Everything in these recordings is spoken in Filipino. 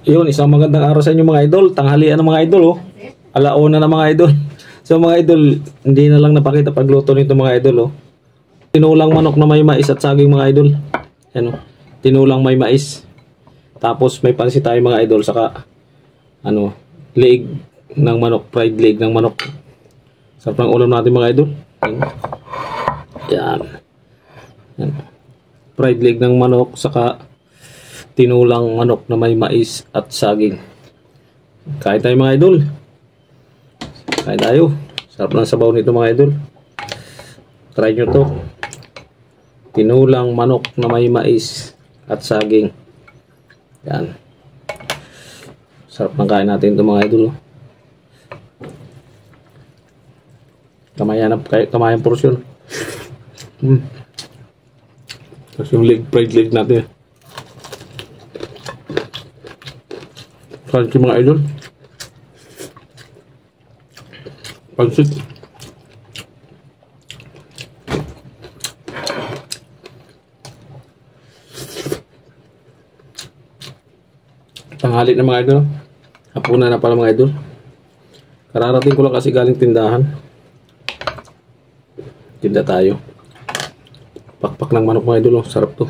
Yun, isang magandang araw sa inyo mga idol. Tanghalian ng mga idol, oh. Alauna na mga idol. So mga idol, hindi na lang napakita pagluto nito mga idol, oh. Tinulang manok na may mais at saging mga idol. Yan, oh. Tinulang may mais. Tapos may pansit tayo mga idol, saka ano, leg ng manok, fried leg ng manok. Sarap ng ulam natin mga idol. Yan. Yan. Fried leg ng manok, saka tinulang manok na may mais at saging. Kain tayo mga idol. Kain tayo. Sarap ng sabaw nito mga idol. Try nyo to. Tinulang manok na may mais at saging. Yan. Sarap ng kain natin ito mga idol. Kamayan porsyon. Tapos yung leg, fried leg natin. Crunchy mga idol. Pansit. Tanghali na mga idol. Hapunan na pala mga idol. Kararating ko lang kasi galing tindahan. Tinda tayo. Pakpak ng manok mga idol. Sarap to.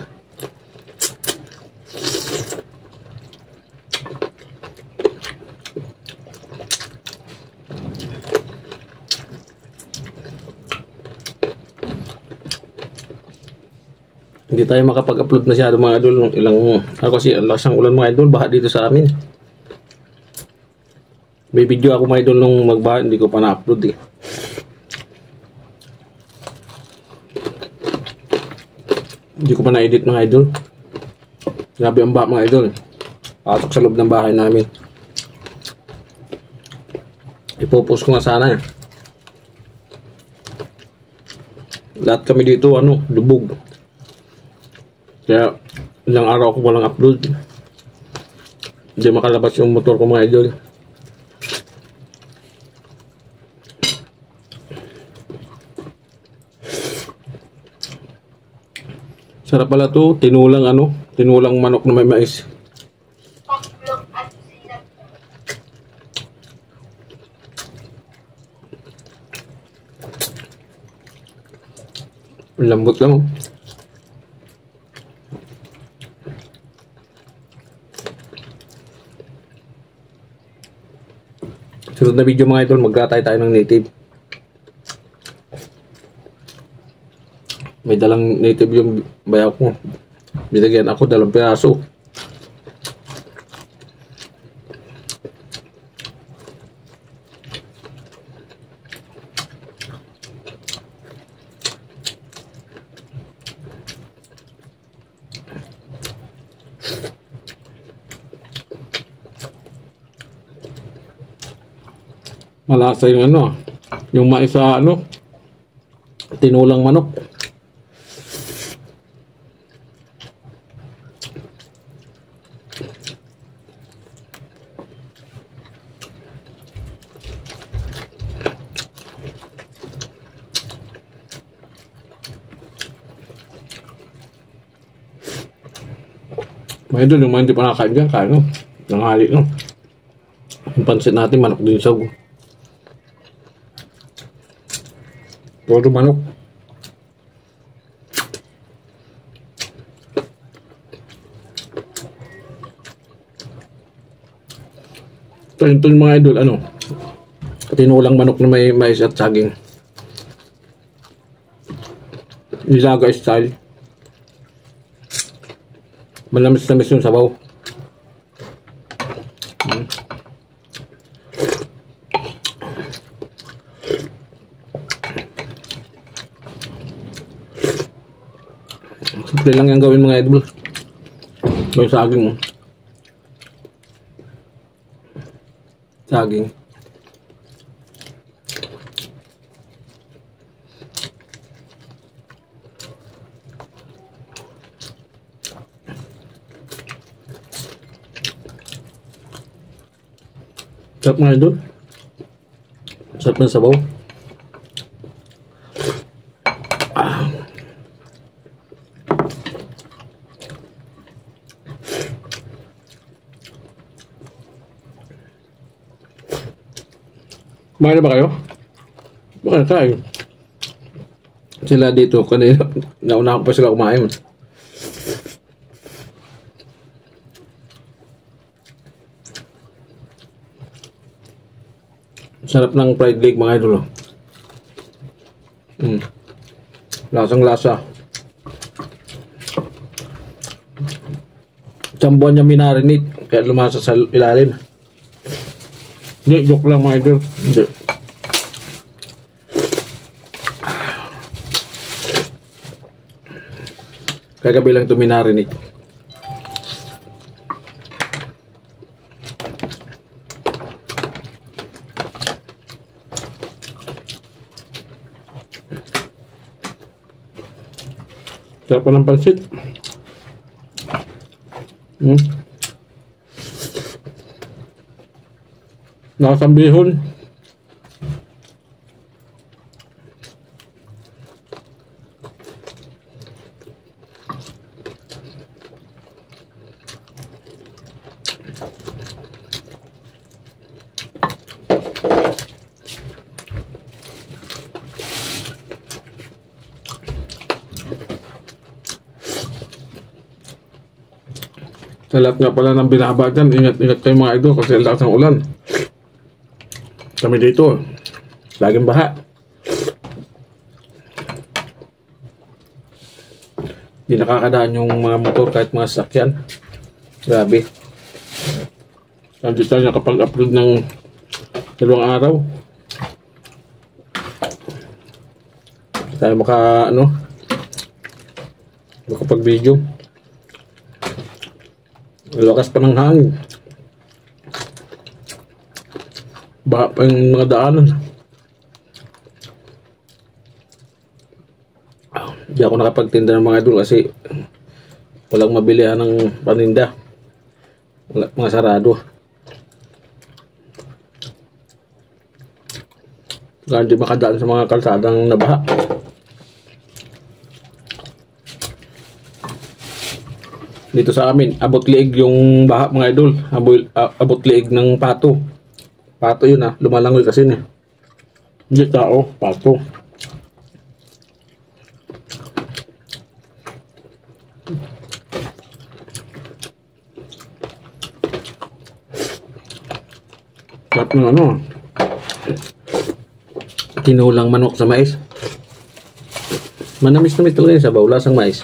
Hindi tayo makapag-upload masyado mga idol ng ilang kasi ang lakas ng ulan mga idol, baha dito sa amin. May video ako mga idol nung magbaha, hindi ko pa na-upload eh. Hindi ko pa na-edit mga idol. Grabe ang baha mga idol. Pasok sa loob ng bahay namin. Ipopost ko nga sana eh. Lahat kami dito lubog. Kaya ilang araw ako walang upload. Hindi makalabas yung motor ko mga idol. Sarap pala to, tinulang manok na may mais. Lambot lang. Sunod na video mga idol, magkatay tayo ng native. May dalang native yung bayaw ko. Binigyan ako 2 piraso. Malasa yung yung mais sa tinulang manok. May doon yung mga hindi pa nakakain dyan, kain nanghali yung pansit natin, manok din sa puro manok. Ito yung mga idol, tinulang manok na may mais at saging. Nilaga style. Malamis-lamis yung sabaw. Simple lang yung gawin mga idol. May saging. Saging. Sarap mga idol. Sarap ng sabaw. Kumain na ba kayo? Bakit kain? Sila dito, kanina, nauna ko pa sila kumain. Sarap ng fried leg mga idol. Lasang lasa. Isang buwan niya minarinate, kaya lumasa sa ilalim. Hindi, joke lang mga idol. Hindi. Kagabi lang ito minarinate. Sarap pa ng pansit. Nakasambihon. Sa lahat nga pala ng binabagan, ingat-ingat kayo mga idol kasi lakas ng ulan. Kami dito, laging baha. Hindi nakakadaan yung mga motor kahit mga sasakyan. Grabe. Hindi tayo nakapag-upload ng 2 araw. Hindi tayo makapag-video. Lakas pa ng hangin. Baha pa yung mga daanan. Hindi ako nakapagtinda ng mga idol kasi walang mabilihan ng paninda. Wala, mga sarado. Kaya hindi makadaan sa mga kalsadang nabaha. Dito sa amin, abot liig yung baha mga idol. Abot liig ng pato. Pato yun lumalangoy kasi niya. Hindi tao, pato. Sarap ng tinulang manok sa mais. Manamis-namis talaga yung sabaw, lasang mais.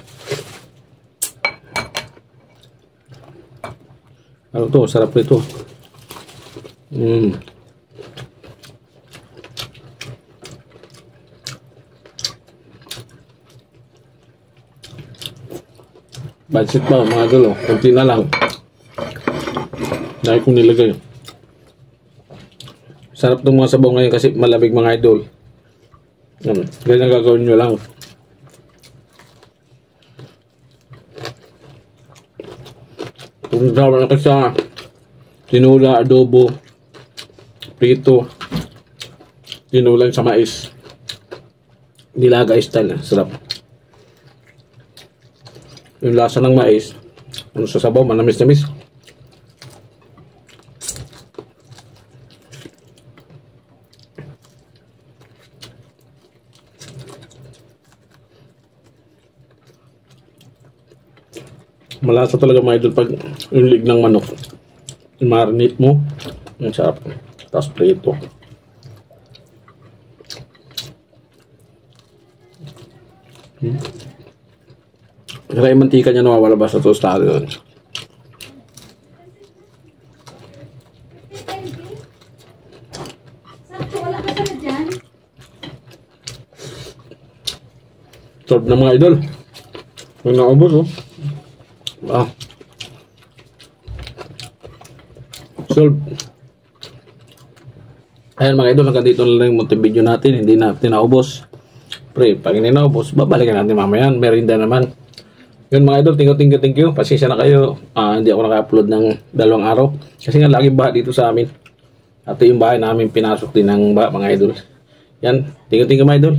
Ano to? Sarap nito. Budget ba mga idol? Kunti na lang. Dahil kong nilagay. Sarap ng mga sabaw ngayon kasi malamig mga idol. Ganyan gagawin nyo lang. Kung sawa na ka sa tinula, adobo, prito, tinulang sa mais, nilaga style, sarap. Yung lasa ng mais, sa sabaw, manamis-namis. Malasa talaga mga idol pag yung lig ng manok. I-marinate mo. Ang sarap. Tapos prito. Kaya yung mantika niya nawawala ba sa tostado yun. Sarap na mga idol. Huwag naubos solve. Ayan mga idol, hanggang dito na lang yung munting video natin. Hindi natin naubos. Pre, pag hindi naubos, babalikan natin mamaya. Merinda naman. Yun mga idol, thank you. Pasensya na kayo. Hindi ako naka-upload ng 2 araw. Kasi nga laging baha dito sa amin. At yung bahay namin pinasok din ng baha mga idol. Yan, thank you mga idol.